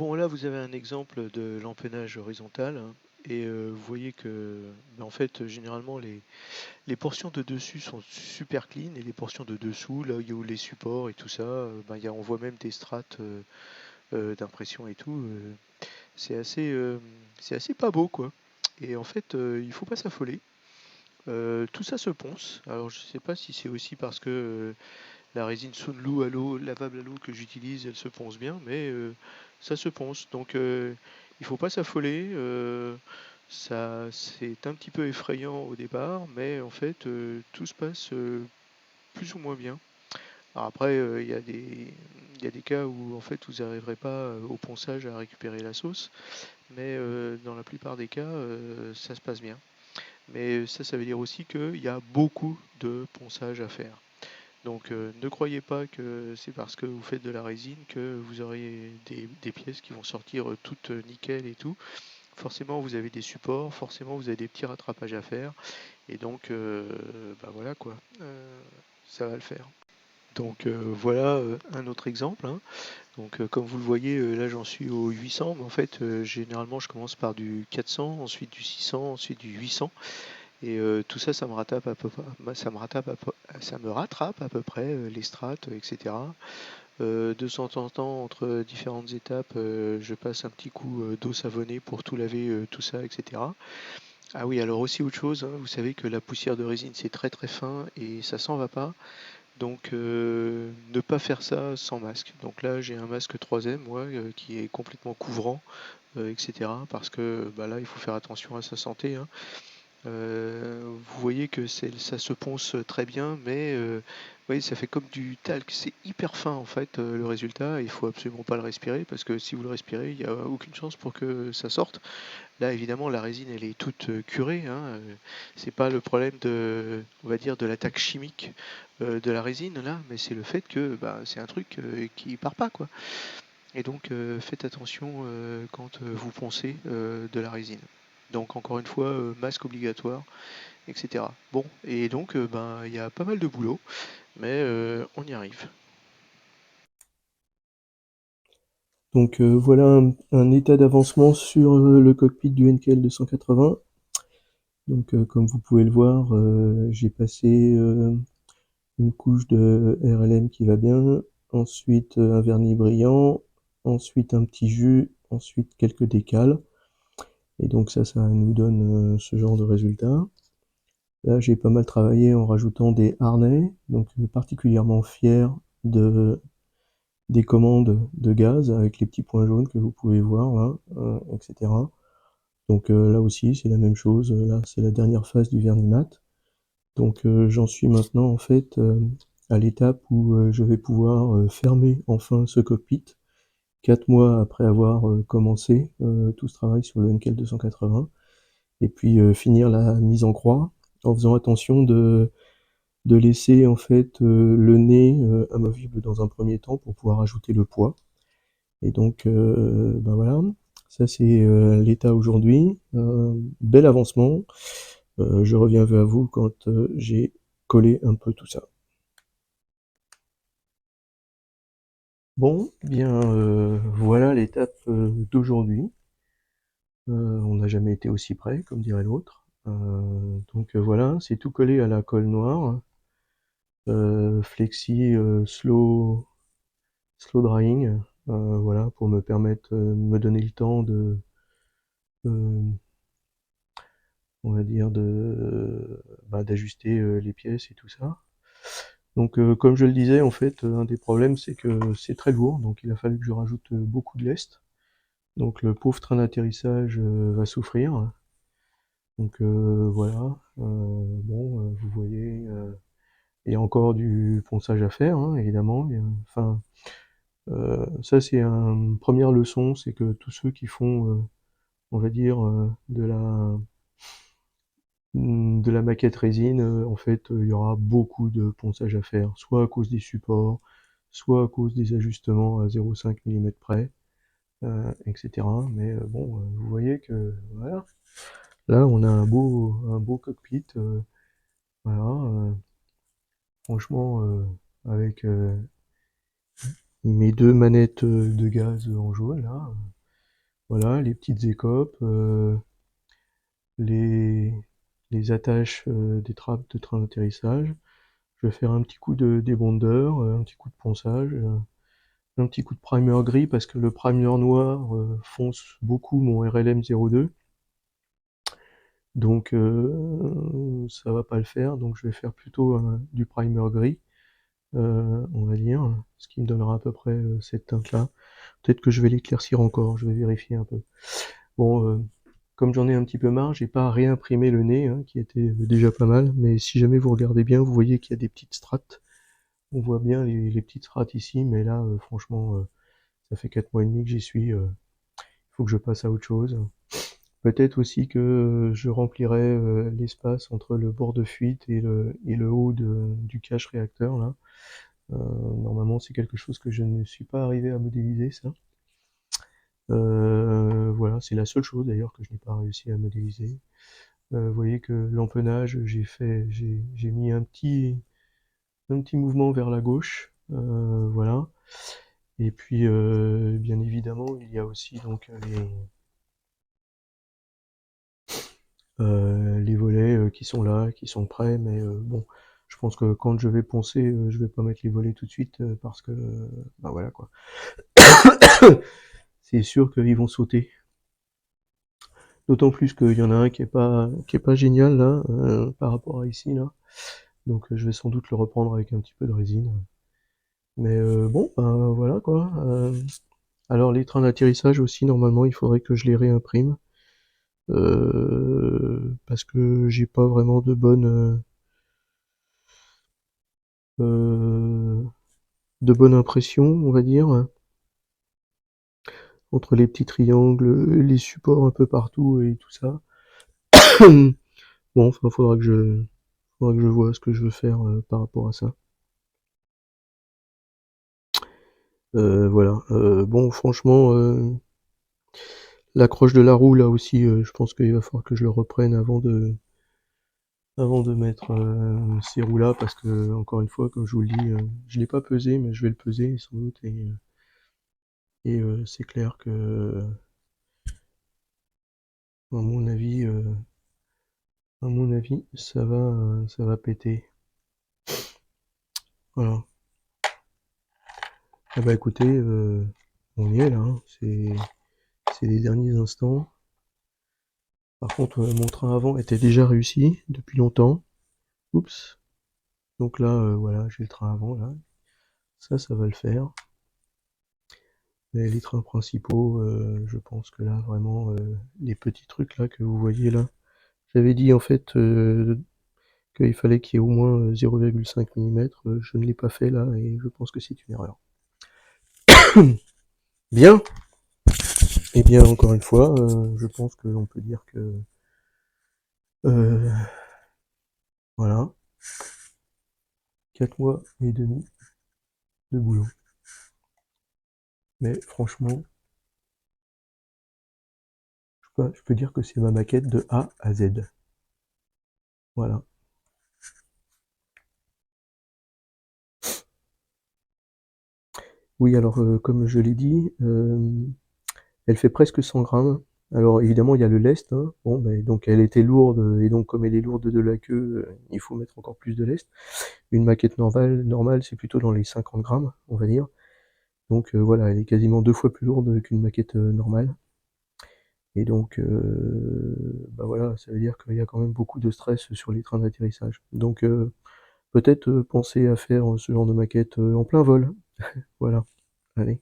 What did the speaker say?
Bon, là, vous avez un exemple de l'empennage horizontal, hein, et vous voyez que, en fait, généralement, les portions de dessus sont super clean et les portions de dessous, là où les supports et tout ça, on voit même des strates d'impression et tout. C'est assez, c'est assez pas beau, quoi. Et en fait, il faut pas s'affoler. Tout ça se ponce. Alors, je sais pas si c'est aussi parce que la résine Sunlu à l'eau, lavable à l'eau que j'utilise, elle se ponce bien, mais ça se ponce. Donc il faut pas s'affoler. Ça, c'est un petit peu effrayant au départ, mais en fait tout se passe plus ou moins bien. Alors après, il y a des cas où en fait vous n'arriverez pas au ponçage à récupérer la sauce, mais dans la plupart des cas, ça se passe bien. Mais ça veut dire aussi qu'il y a beaucoup de ponçage à faire. Donc ne croyez pas que c'est parce que vous faites de la résine que vous aurez des pièces qui vont sortir toutes nickel et tout. Forcément vous avez des supports, forcément vous avez des petits rattrapages à faire, et donc voilà quoi. Ça va le faire. Donc voilà un autre exemple, hein. Donc comme vous le voyez, là j'en suis au 800, mais en fait généralement je commence par du 400, ensuite du 600, ensuite du 800. Et tout ça, ça me rattrape à peu près, ça me rattrape à peu près les strates, etc. De temps en temps, entre différentes étapes, je passe un petit coup d'eau savonnée pour tout laver, tout ça, etc. Ah oui, alors aussi autre chose, hein, vous savez que la poussière de résine c'est très très fin et ça s'en va pas. Donc ne pas faire ça sans masque. Donc là j'ai un masque 3M moi qui est complètement couvrant, etc. Parce que bah, là il faut faire attention à sa santé, hein. Vous voyez que ça se ponce très bien, mais oui, ça fait comme du talc. C'est hyper fin en fait le résultat. Il faut absolument pas le respirer parce que si vous le respirez, il n'y a aucune chance pour que ça sorte. Là, évidemment, la résine, elle est toute curée, hein. C'est pas le problème de, on va dire, de l'attaque chimique de la résine là, mais c'est le fait que bah, c'est un truc qui part pas quoi. Et donc faites attention quand vous poncez de la résine. Donc encore une fois, masque obligatoire, etc. Bon, et donc il y a pas mal de boulot, mais on y arrive. Donc voilà un état d'avancement sur le cockpit du NKL 280. Donc comme vous pouvez le voir, j'ai passé une couche de RLM qui va bien, ensuite un vernis brillant, ensuite un petit jus, ensuite quelques décals. Et donc ça nous donne ce genre de résultat. Là, j'ai pas mal travaillé en rajoutant des harnais, donc particulièrement fier de, des commandes de gaz avec les petits points jaunes que vous pouvez voir là, etc. Donc là aussi, c'est la même chose. Là, c'est la dernière phase du vernis mat. Donc j'en suis maintenant en fait à l'étape où je vais pouvoir fermer enfin ce cockpit 4 mois après avoir commencé tout ce travail sur le NKL 280 et puis finir la mise en croix en faisant attention de laisser en fait le nez amovible dans un premier temps pour pouvoir ajouter le poids. Et donc ben voilà, ça c'est l'état aujourd'hui. Bel avancement. Je reviens vers vous quand j'ai collé un peu tout ça. Bon, bien voilà l'étape d'aujourd'hui. On n'a jamais été aussi près, comme dirait l'autre. Donc voilà, c'est tout collé à la colle noire. Flexi slow drying, voilà, pour me permettre, me donner le temps de, euh, on va dire, d'ajuster les pièces et tout ça. Donc, comme je le disais, en fait, un des problèmes, c'est que c'est très lourd, donc il a fallu que je rajoute beaucoup de lest. Donc, le pauvre train d'atterrissage va souffrir. Donc, voilà. Bon, vous voyez, il y a encore du ponçage à faire, hein, évidemment. Enfin, ça, c'est une première leçon, c'est que tous ceux qui font, on va dire, de la maquette résine, en fait, il y aura beaucoup de ponçage à faire, soit à cause des supports, soit à cause des ajustements à 0,5 mm près, etc. Mais bon, vous voyez que voilà, là on a un beau cockpit, voilà, franchement, avec mes deux manettes de gaz en jaune là. Voilà, les petites écopes, les, les attaches des trappes de train d'atterrissage. Je vais faire un petit coup de débondeur, un petit coup de ponçage, un petit coup de primer gris parce que le primer noir fonce beaucoup mon RLM 02. Donc ça va pas le faire, donc je vais faire plutôt du primer gris, on va dire, ce qui me donnera à peu près cette teinte-là. Peut-être que je vais l'éclaircir encore, je vais vérifier un peu. Bon, comme j'en ai un petit peu marre, j'ai pas réimprimé le nez, hein, qui était déjà pas mal, mais si jamais vous regardez bien, vous voyez qu'il y a des petites strates. On voit bien les petites strates ici, mais là, franchement, ça fait 4 mois et demi que j'y suis. Il faut que je passe à autre chose. Peut-être aussi que je remplirai l'espace entre le bord de fuite et le haut du cache réacteur là. Normalement, c'est quelque chose que je ne suis pas arrivé à modéliser, ça. Voilà, c'est la seule chose d'ailleurs que je n'ai pas réussi à modéliser. Vous voyez que l'empennage, j'ai mis un petit mouvement vers la gauche, voilà. Et puis, bien évidemment, il y a aussi donc les volets qui sont là, qui sont prêts, mais bon, je pense que quand je vais poncer, je vais pas mettre les volets tout de suite parce que, bah voilà quoi. C'est sûr qu'ils vont sauter. D'autant plus qu'il y en a un qui est pas génial là, par rapport à ici là. Donc je vais sans doute le reprendre avec un petit peu de résine. Mais bon, ben voilà quoi. Alors les trains d'atterrissage aussi, normalement, il faudrait que je les réimprime. Parce que j'ai pas vraiment euh, de bonne impression, on va dire, entre les petits triangles, les supports un peu partout et tout ça. Bon, enfin, faudra que je vois ce que je veux faire par rapport à ça. Voilà. Bon, franchement, l'accroche de la roue là aussi, je pense qu'il va falloir que je le reprenne avant de mettre ces roues là parce que encore une fois, comme je vous le dis, je l'ai pas pesé, mais je vais le peser sans doute et c'est clair que à mon avis, ça va péter. Voilà. Ah bah écoutez, on y est là, hein. C'est les derniers instants. Par contre, mon train avant était déjà réussi depuis longtemps. Oups. Donc là, voilà, j'ai le train avant là. Ça va le faire. Mais les trains principaux, je pense que là, vraiment, les petits trucs là que vous voyez là. J'avais dit en fait qu'il fallait qu'il y ait au moins 0,5 mm. Je ne l'ai pas fait là et je pense que c'est une erreur. Bien. Et bien encore une fois, je pense que l'on peut dire que euh, voilà, 4 mois et demi de boulot. Mais franchement, je peux dire que c'est ma maquette de A à Z. Voilà. Oui, alors comme je l'ai dit, elle fait presque 100 grammes. Alors évidemment, il y a le lest, hein. Bon, ben, donc elle était lourde, et donc comme elle est lourde de la queue, il faut mettre encore plus de lest. Une maquette normale, c'est plutôt dans les 50 grammes, on va dire. Donc voilà, elle est quasiment 2 fois plus lourde qu'une maquette normale. Et donc, bah voilà, ça veut dire qu'il y a quand même beaucoup de stress sur les trains d'atterrissage. Donc peut-être penser à faire ce genre de maquette en plein vol. Voilà, allez.